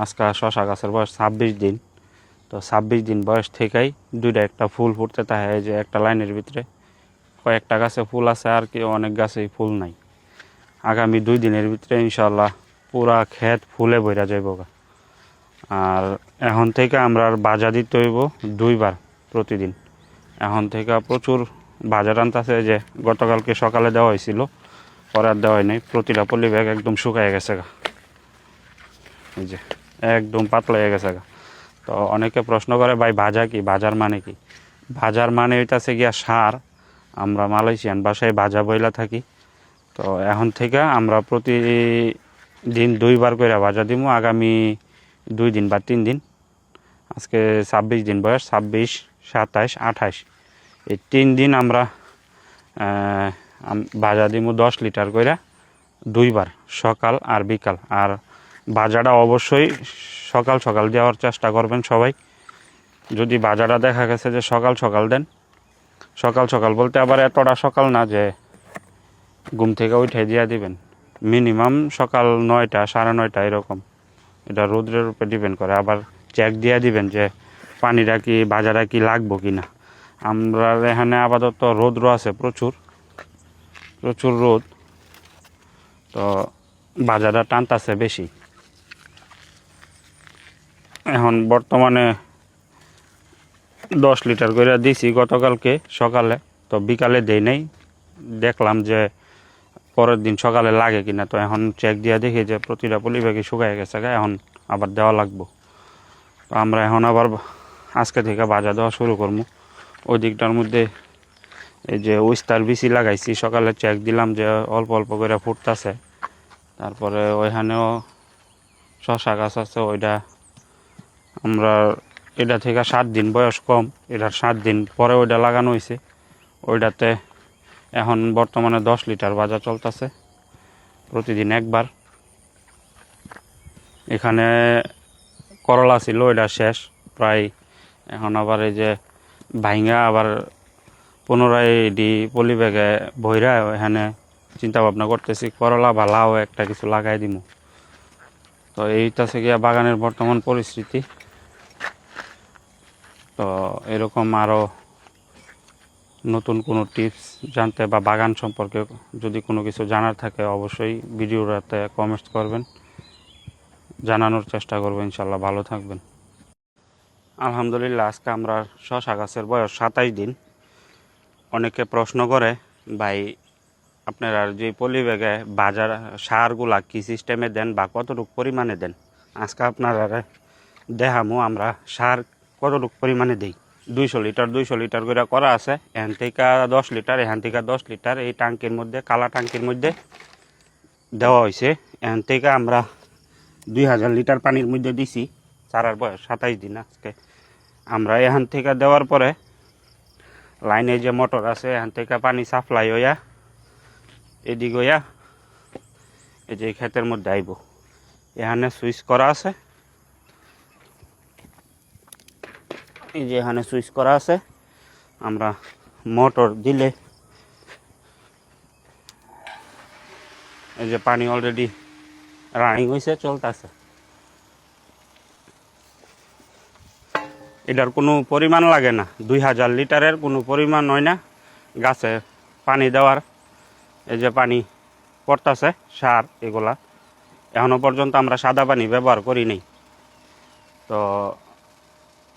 আজকে শশা গাছের বয়স 26 দিন। তো 26 দিন বয়স থেকেই দুইটা একটা ফুল ফুটতে থাকে, যে একটা লাইনের ভিতরে কয়েকটা গাছে ফুল আছে, আর কি অনেক গাছেই ফুল নাই। আগামী 2 দিনের ভিতরে ইনশাল্লাহ পুরা ক্ষেত ফুলে ভরা যাইব। আর এখন থেকে আমরা বাজা দিতে হইব 2 বার প্রতিদিন। এখন থেকে প্রচুর বাজার আনতেছে, যে গতকালকে সকালে দেওয়া হয়েছিল, পরে আর দেওয়া হয়নি। প্রতিটা পলি ব্যাগ একদম শুকায় গেছে গা, এই যে একদম পাতলা হয়ে গেছে গা। তো অনেকে প্রশ্ন করে, ভাই ভাজা কি, বাজার মানে কি? বাজার মানে হইতাছে গিয়া সার। আমরা মালয়েশিয়ান ভাষায় ভাজা বইলা থাকি। তো এখন থেকে আমরা প্রতিদিন 2 বার করে ভাজা দিব, আগামী 2 দিন বা 3 দিন। আজকে 26 দিন বয়স, 26, 27, 28, এই 3 দিন আমরা ভাজা দিব 10 লিটার করে 2 বার, সকাল আর বিকাল। আর ভাজাটা অবশ্যই সকাল সকাল দেওয়ার চেষ্টা করবেন সবাই। যদি ভাজাটা দেখা গেছে যে সকাল সকাল দেন, সকাল সকাল বলতে আবার এতটা সকাল না যে ঘুম থেকে উঠে দিয়ে দিবেন, মিনিমাম সকাল 9টা 9:30 এরকম। এটা রোদ্রের উপরে ডিপেন্ড করে। আবার চেক দিয়ে দিবেন যে পানিটা কি, ভাজাটা কি লাগবো কি না। আমরা এখানে আপাতত রোদ্র আছে, প্রচুর প্রচুর রোদ, তো ভাজাটা টানতাছে বেশি। এখন বর্তমানে 10 লিটার করে দিছি গতকালকে সকালে, তো বিকালে দেই নাই। দেখলাম যে পরের দিন সকালে লাগে কিনা, তো এখন চেক দিয়ে দেখি যে প্রতিটা পলিব্যাগে শুকায় গেছে, এখন আবার দেওয়া লাগবো। তো আমরা এখন আবার আজকে থেকে ভাজা দেওয়া শুরু করবো। ওই দিকটার মধ্যে এই যে উস্তার বিচি লাগাইছি, সকালে চেক দিলাম যে অল্প অল্প করে ফুটতেছে। তারপরে ওইখানেও শশা গাছ আছে, ওইটা আমরা এটা থেকে 7 দিন বয়স কম, এটার 7 দিন পরে ওইটা লাগানো হয়েছে। ওইটাতে এখন বর্তমানে 10 লিটার ভাজা চলতেছে প্রতিদিন একবার। এখানে করলা ছিল, ওইটা শেষ প্রায়। এখন আবার এই যে ভাইঙ্গা আবার পুনরায় পলি ব্যাগে ভইরা এখানে চিন্তা ভাবনা করতেছি করলা বা লাউ একটা কিছু লাগাই দিব। তো এইটাছে গিয়া বাগানের বর্তমান পরিস্থিতি। তো এরকম আরও নতুন কোনো টিপস জানতে বা বাগান সম্পর্কে যদি কোনো কিছু জানার থাকে, অবশ্যই ভিডিওটাতে কমেন্টস করবেন, জানানোর চেষ্টা করবো। ইনশাল্লাহ ভালো থাকবেন। আলহামদুলিল্লাহ, আজকে আমরা শশা গাছের বয়স 27 দিন। অনেকে প্রশ্ন করে, ভাই আপনারা যে পলি ব্যাগে বাজার সারগুলা কি সিস্টেমে দেন বা কতটুকু পরিমাণে দেন। আজকে আপনারা দেখামো আমরা সার কতটুকু পরিমাণে দিই। 200 লিটার 200 লিটার করে করা আছে। এখান থেকে 10 লিটার, এখান থেকে 10 লিটার এই ট্যাঙ্কির মধ্যে, কালা ট্যাঙ্কির মধ্যে দেওয়া হয়েছে। এখান থেকে আমরা 2000 লিটার পানির মধ্যে দিছি। চারার বয়স 27 দিন আজকে। আমরা এখান থেকে দেওয়ার পরে লাইনে যে মোটর আছে, এখান থেকে পানি সাপ্লাই হইয়া এদিক হইয়া এই যে ক্ষেতের মধ্যে আইব। এখানে সুইচ করা আছে, এই যে এখানে সুইচ করা আছে। আমরা মোটর দিলে এই যে পানি অলরেডি রানিং হয়েছে, চলতেছে। এটার কোনো পরিমাণ লাগে না, 2000 লিটারের কোনো পরিমাণ হয় না গাছে পানি দেওয়ার। এই যে পানি পড়তেছে সার, এগুলা এখনো পর্যন্ত আমরা সাদা পানি ব্যবহার করি নাই। তো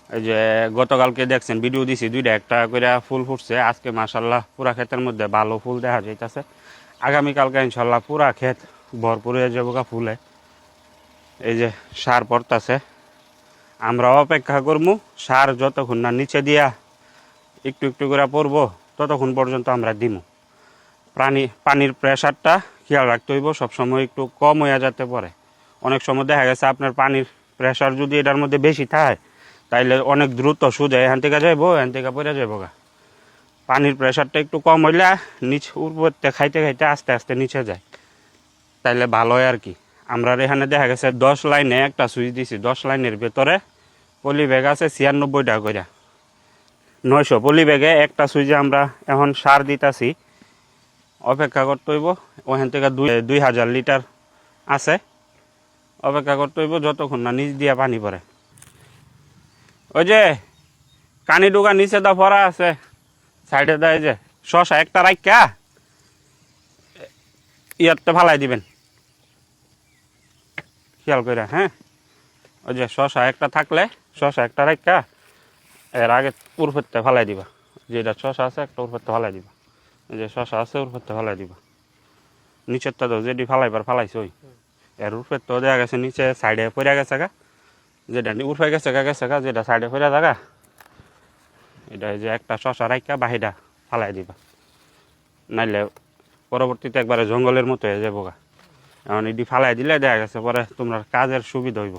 এই যে গতকালকে দেখছেন ভিডিও দিছি, 2টা একটা করে ফুল ফুটছে। আজকে মাশাল্লাহ পুরা ক্ষেতের মধ্যে ভালো ফুল দেখা যাইতেছে। আগামীকালকে ইনশাল্লাহ পুরা ক্ষেত ভরপুর হয়ে যাবো ফুলে। এই যে সার পড়তেছে, আমরা অপেক্ষা করবো সার যতক্ষণ না নিচে দিয়া একটু একটু করে পড়বো, ততক্ষণ পর্যন্ত আমরা দিব। পানির প্রেশারটা খেয়াল রাখতে হইব, সবসময় একটু কম হয়ে যেতে পারে। অনেক সময় দেখা গেছে আপনার পানির প্রেশার যদি এটার মধ্যে বেশি থাকে, তাইলে অনেক দ্রুত সোজা এখান থেকে যাইবো, এখান থেকে পড়ে যাবো গা। পানির প্রেশারটা একটু কম হইলে নিচ উপরতে খাইতে খাইতে আস্তে আস্তে নিচে যায়, তাইলে ভালো হয় আর কি। আমরা এখানে দেখা গেছে 10 লাইনে একটা সুইচ দিছি। 10 লাইনের ভেতরে পলি ব্যাগ আছে 96টা করে, 900 পলি ব্যাগে একটা সুইচে আমরা এখন সার দিতেছি। অপেক্ষা করতে হইব। ওখান থেকে 2000 লিটার আছে, অপেক্ষা করতে হইব যতক্ষণ না নিচ দিয়া পানি পড়ে। ওই যে কানি ডুগা নিচে দা ভরা আছে সাইডে দেয় যে শশা একটা রাইখা ইয়ারতে ফালাই দিবেন খেয়াল করে। হ্যাঁ, ওই যে শশা একটা থাকলে শশা একটা রাইখা এর আগে উর্ফেরতে ফালাই দিবা। যেটা শশা আছে একটা উর্ফেরতে ফালাই দিবা। এই যে শশা আছে উর্ফেরতে ফালাই দিবা। নিচেরটা তো যেটি ফালাইবার ফালাইছে ওই এর উর্ফের তো দেওয়া গেছে নিচে সাইডে পড়ে গেছে গা, যেটা উর্ফে গেছে গা যেটা সাইডে পড়ে থাকা এটা যে একটা শশা রাইখা বাহিটা ফালাই দিবা, নাইলে পরবর্তীতে একবারে জঙ্গলের মতো হয়ে যাবো গা। এখন এটি ফালাই দিলে দেখা গেছে পরে তোমরা কাজের সুবিধা হইব।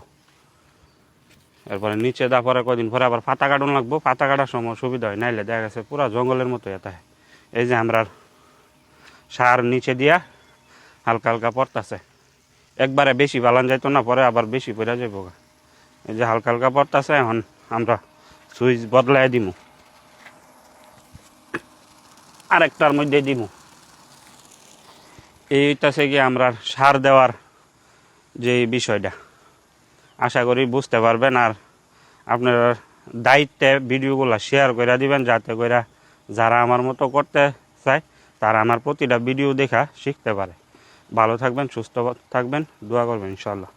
এরপরে নিচে দা পরে কদিন পরে আবার পাতা কাটন লাগবো, পাতা কাটার সময় সুবিধা হয়, নাইলে দেখা গেছে পুরা জঙ্গলের মতো এটা। এই যে আমরা সার নিচে দিয়া হালকা হালকা পড়তাছে, একবারে বেশি বালান যাইতো না, পরে আবার বেশি পড়া যাইব গা। এই যে হালকা হালকা পড়তাছে, এখন আমরা সুইচ বদলাই দিমু, আরেকটার মধ্যে দিমু। এইটাছে কি আমরা সার দেওয়ার যে বিষয়টা আশা করি বুঝতে পারবেন। আর আপনার দায়িত্বে ভিডিওগুলো শেয়ার করে দিবেন, যাতে করে যারা আমার মতো করতে চায় তারা আমার প্রতিটা ভিডিও দেখা শিখতে পারে। ভালো থাকবেন, সুস্থ থাকবেন, দোয়া করবেন ইনশাল্লাহ।